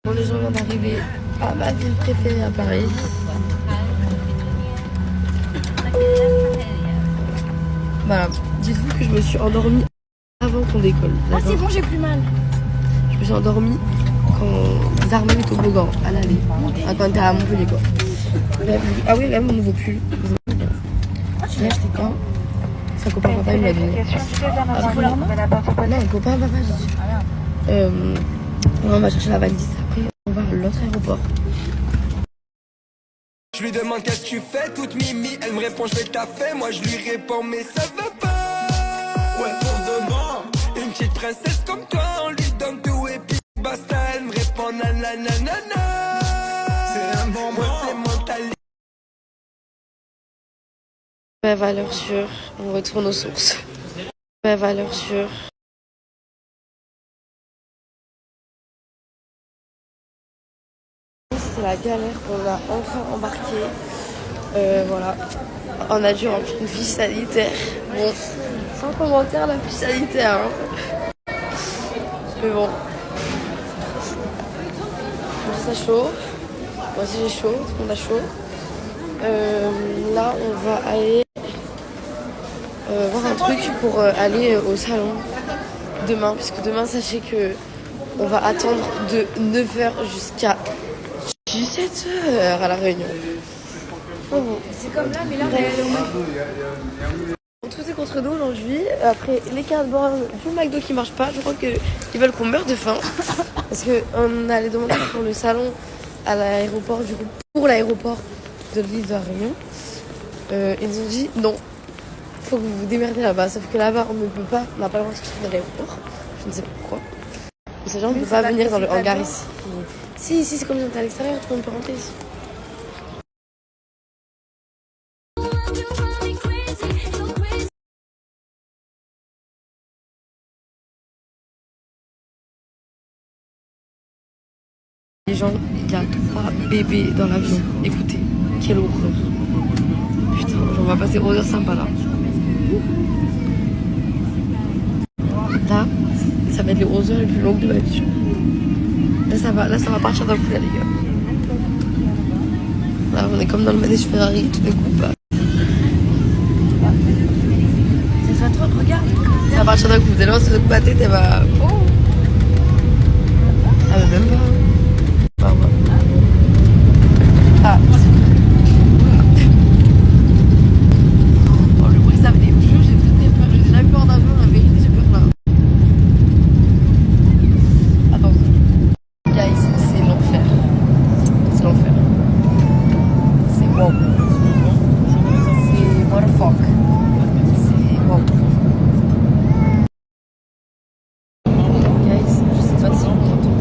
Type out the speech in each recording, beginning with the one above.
Bon, les gens viennent d'arriver à ma ville préférée à Paris. Voilà, dites-vous que je me suis endormie avant qu'on décolle. Ah c'est bon, j'ai plus mal. Je me suis endormie quand les armées étaient au toboggan à l'aller. Quand on était à Montpellier quoi. Ah oui, regarde mon nouveau pull. J'ai acheté quand? C'est un copain papa, il me l'a donné. Non, un copain papa, j'ai dit. On va chercher la valise, après on va à l'autre aéroport. Je lui demande qu'est-ce que tu fais, toute mimi, elle me répond je vais taffer, moi je lui réponds mais ça va pas. Ouais pour demain, une petite princesse comme toi, on lui donne tout et puis basta, elle me répond nanana. C'est un bon moi c'est mental. Valeur sûre, on retourne aux sources. Valeur sûre. C'est la galère, on a enfin embarqué. Voilà, on a dû remplir une fiche sanitaire. Bon, sans commentaire la fiche sanitaire. Hein. Mais bon, ça chaud. Moi aussi j'ai chaud, tout le monde a chaud. Là, on va aller voir un truc pour aller au salon demain, puisque demain, sachez que on va attendre de 9h jusqu'à 17h à la réunion. Oh bon. C'est comme là, mais là, Tout est contre nous aujourd'hui. Après les cartes du McDo qui marchent pas, je crois qu'ils veulent qu'on meure de faim. Parce qu'on allait demander pour le salon à l'aéroport, du coup, pour l'aéroport de l'île de la Réunion. Ils nous ont dit non, faut que vous vous démerdez là-bas. Sauf que là-bas, on ne peut pas, on n'a pas le droit de sortir de l'aéroport. Je ne sais pas pourquoi. Ces gens ne peuvent pas venir dans le hangar ici. Si, c'est comme si on était à l'extérieur, tout le monde peut rentrer ici. Les gens, il y a 3 bébés dans l'avion. Écoutez, quelle horreur. Putain, on va passer aux heures sympas là. Là, ça va être les 11 heures les plus longues de ma vie. Là, ça va partir d'un coup là, les gars. Là, on est comme dans le manège Ferrari, tout d'un coup. Bah. c'est ça, toi, regarde. Ça va partir d'un coup. Vous allez voir, si ma tête, elle va. Oh. Ah, mais même pas. Ah, ouais. Ah. Oh, le bruit, ça venait. Je jure, j'ai très peur. J'ai déjà eu peur d'un avion, la vérité, j'ai peur là. Attends. Guys, c'est l'enfer. C'est l'enfer. C'est wow. C'est what the fuck. C'est wow. Guys, je sais pas si on entend.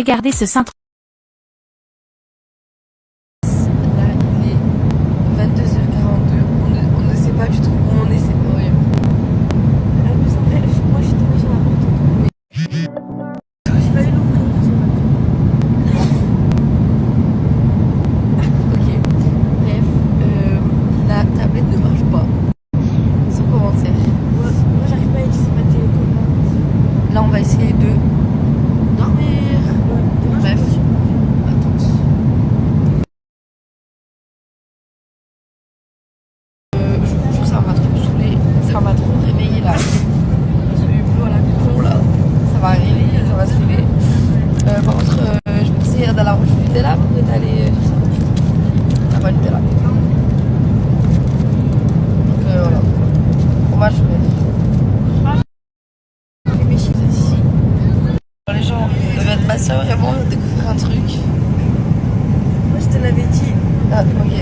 Regardez ce cintre. Là, il est 22h42. On ne sait pas du tout où on est, c'est horrible. Moi, je suis tombée sur la porte. J'ai pas eu l'ouvrir. Ok. Bref, la tablette ne marche pas. Sans commentaire. Moi, j'arrive pas à utiliser ma télécommande. Là, on va essayer de dormir. Bref. Attends. Je vous jure, ça m'a trop saoulé. Ça m'a trop réveillé là. J'ai eu bleu à la con là. Ça m'a réveillé, ça m'a saoulé. Par contre, je pensais d'aller à la roche du Nutella pour étaler. Ça va Nutella. Donc voilà. Fromage frais. Ici. Les gens devaient être ma soeur et moi, on découvrir un truc. Moi, je te l'avais dit. Ah, ok.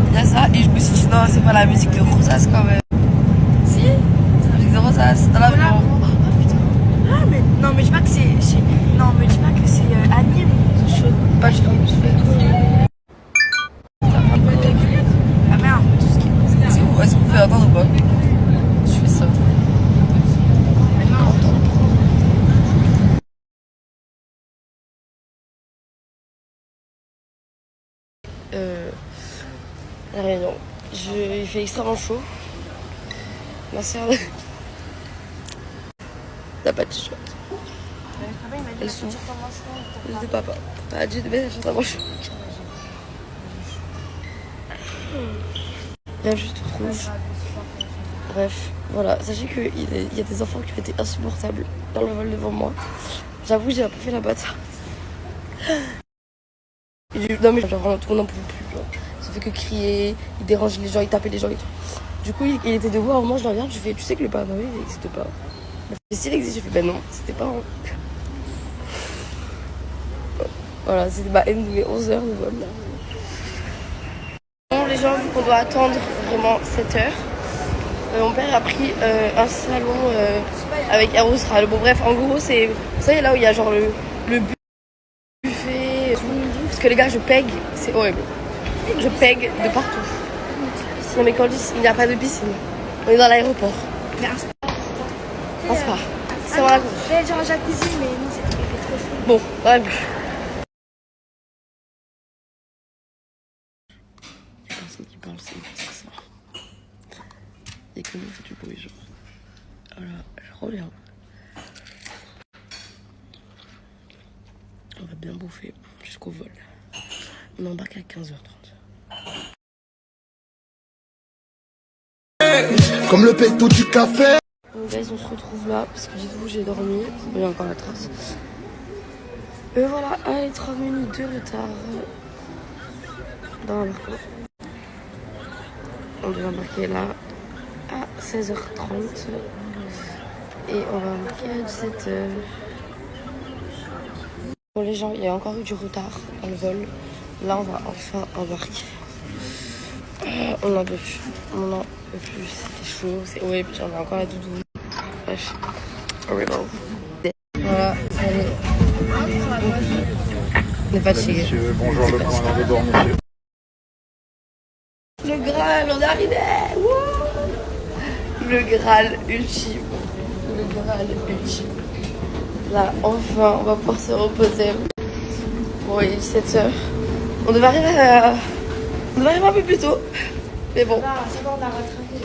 Il y a ça, et je me suis dit, non, c'est pas la musique de Rosas quand même. Si, c'est la musique de Rosas, dans l'avion. Oh putain. Ah, mais non, mais dis pas que c'est. Non, mais dis pas que c'est anime. Je fais pas, je fais. Ah merde, tout ce qui est. Est-ce qu'on fait attendre ou pas? Je fais ça. La réunion. Il fait extrêmement chaud. Ma soeur n'a pas de t-shirt. Elles sont. Je sais pas. Ah, Dieu de mettre la shirt à manche. Il y a juste tout rouge. Bref, voilà. Sachez qu'il y a des enfants qui ont été insupportables dans le vol devant moi. J'avoue, j'ai un peu fait la bâtarde. Non, mais genre, vraiment, tout le monde n'en pouvait plus. Genre. Ça fait que crier, il dérangeait les gens, il tapait les gens et tout. Du coup, il était debout à un moment, je le regarde, je fais, tu sais que le Père Noël, il n'existe pas. Mais s'il existe, je fais, ben non, c'était pas un. Voilà, c'était ma haine de 11 heures de vol là. Bon, les gens, vu qu'on doit attendre vraiment 7 heures, mon père a pris un salon avec Air Austral. Bon, bref, en gros, c'est. Vous savez, là où il y a genre le buffet, tout. Parce que les gars, je pègue, c'est horrible. Je pègue de partout. Non, mais quand je dis il n'y a pas de piscine, on est dans l'aéroport. Mais un spa. C'est dans la cour. J'allais dire un jacuzzi, mais non, c'était trop chaud. Bon, bref. La personne qui parle, c'est ça. Et que nous, fait du bruit, genre. Voilà, je reviens. On va bien bouffer jusqu'au vol. On embarque à 15h30. Comme le pétou du café. Bon guys, on se retrouve là parce que du coup j'ai dormi. Il y a encore la trace. Et voilà, allez, 3 minutes de retard dans l'embarquement. On devait embarquer là à 16h30 et on va embarquer à 17h. Bon les gens, il y a encore eu du retard dans le vol. Là on va enfin embarquer. On n'en peut plus. On n'en peut plus. C'était chaud, c'est horrible. J'en ai encore la doudoune. Bref. Horrible. Voilà, allez. On est fatigué. Monsieur, bonjour, le commandant de bord, monsieur. Le Graal, on est arrivé. Wouh. Le Graal ultime. Le Graal ultime. Là, enfin, on va pouvoir se reposer. Bon, il est 7h. On devait arriver un peu plus tôt. Mais bon. Là, c'est bon, on a rattrapé.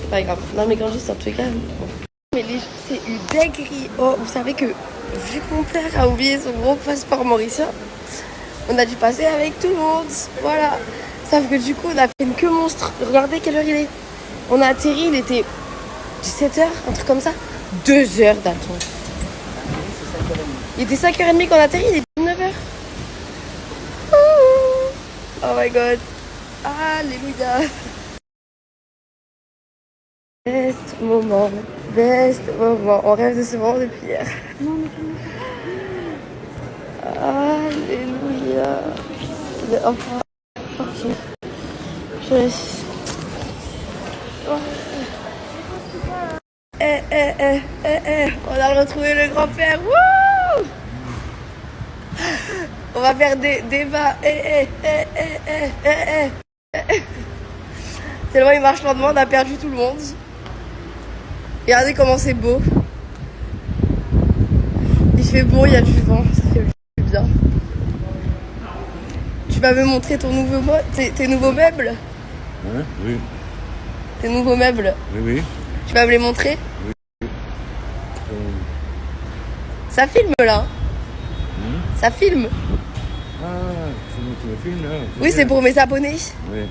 C'est pas grave. Non, mais quand je dis ça, en tous les cas. Bon. Mais c'est une dinguerie. Oh, vous savez que, vu que mon père a oublié son gros passeport mauricien, on a dû passer avec tout le monde. Voilà. Sauf que du coup, on a fait une queue monstre. Regardez quelle heure il est. On a atterri, il était 17h, un truc comme ça. 2 heures d'attente. Il était 5h30 qu'on a atterri, il était 9h. Oh my god. Alléluia. Best moment. On rêve de ce moment depuis hier. Alléluia. Il est enfin parti. Je laisse. On a retrouvé le grand-père. Wouh! On va faire des débats. Tellement il marche lentement, on a perdu tout le monde. Regardez comment c'est beau. Il fait beau, il y a du vent, ça fait bien. Tu vas me montrer ton nouveau tes nouveaux meubles? Hein? Oui. Tes nouveaux meubles? Oui, oui. Tu vas me les montrer? Oui. Ça filme là. Ça filme. Ah, tu me filmes là? Oui, c'est pour mes abonnés. Oui.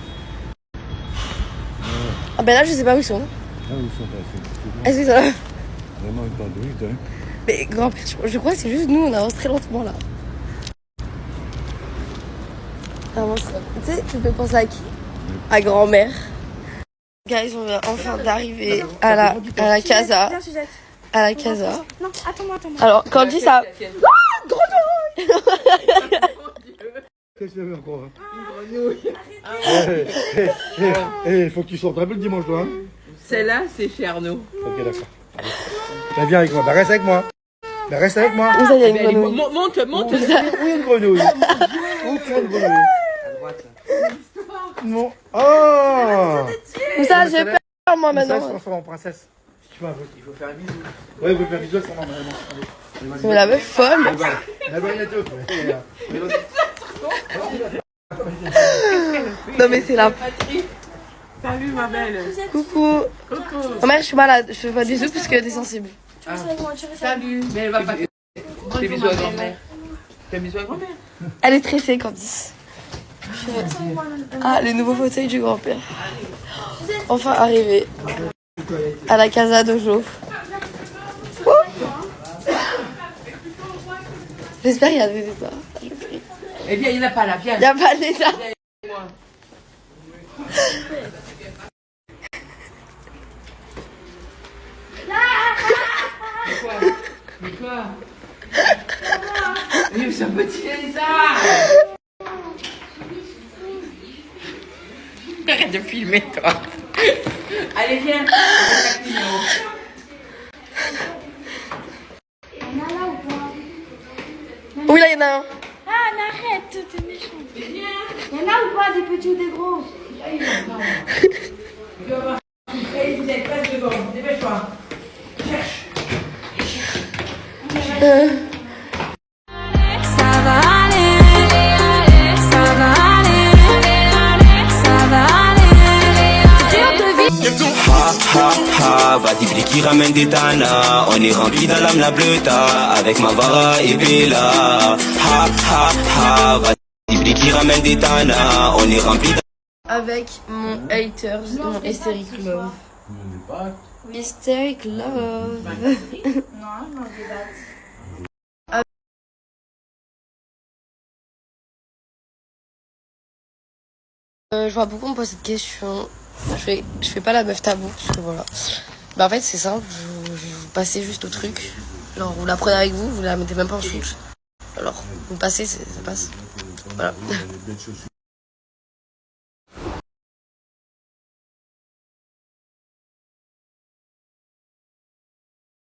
Ah ben là, je sais pas où ils sont. Ah, ils sont passés. Est-ce qu'ils sont là? Vraiment une conduite, hein? Mais grand-père, je crois que c'est juste nous, on avance très lentement là. Tu sais, tu peux penser à qui? À grand-mère. Guys, on vient enfin d'arriver à la casa. À la casa. Non, attends-moi. Alors, quand je dis ça... Ah, grenouille. Qu'est-ce que tu veux encore? Une grenouille. Faut que tu sortes un peu le dimanche, toi. Hein? Celle-là, c'est chez Arnaud. Ok, d'accord. Bah, viens avec moi. Bah, reste avec moi. Bah, reste avec moi. Où ça, il y a une grenouille? Monte. Où il y a une grenouille? Où tu as une grenouille? À droite. Non. Oh! Où ça, j'ai peur moi Ça se maintenant. transforme en princesse. Si tu veux un peu. Il faut faire un bisou. Ouais, vous faire un bisou, ça va vraiment. Mais la meuf folle. La bagnette, Non mais c'est la... Salut ma belle. Coucou. Oh mère, je suis malade. Je fais pas des bisous parce que t'es sensible. Salut. Mais elle va pas. Fais bisous à grand-mère. Fais bisous à grand-mère. Elle est stressée, Candice. Ah, les nouveaux fauteuils du grand-père. Enfin arrivé à la casa dojo. Ouh. J'espère qu'il y a des débats. Eh bien, il n'y en a pas là. Viens. Il n'y a pas d'état. Mais quoi? Mais c'est un petit lézard. Arrête de filmer, toi. Allez, viens. Oui, là, il y en a un. Ah, arrête, t'es méchant. Il y en a ou pas, des petits ou des gros? Dépêche-toi. Cherche. Ça va aller, ça va aller, ça va aller. C'est dur de vivre. Ha ha ha, vas-y blé qui ramène des tanas. On est rempli dans l'âme la bleuta, avec ma vara et Bella. Ha ha ha, vas-y blé qui ramène des tanas. On est rempli Avec mon haters, mon hysteric love. Hysteric love. Je vois beaucoup me poser cette question. Je fais pas la meuf tabou parce que voilà. Bah en fait c'est simple, vous passez juste au truc. Genre vous la prenez avec vous, vous la mettez même pas en shoot. Alors vous passez, ça passe. Voilà.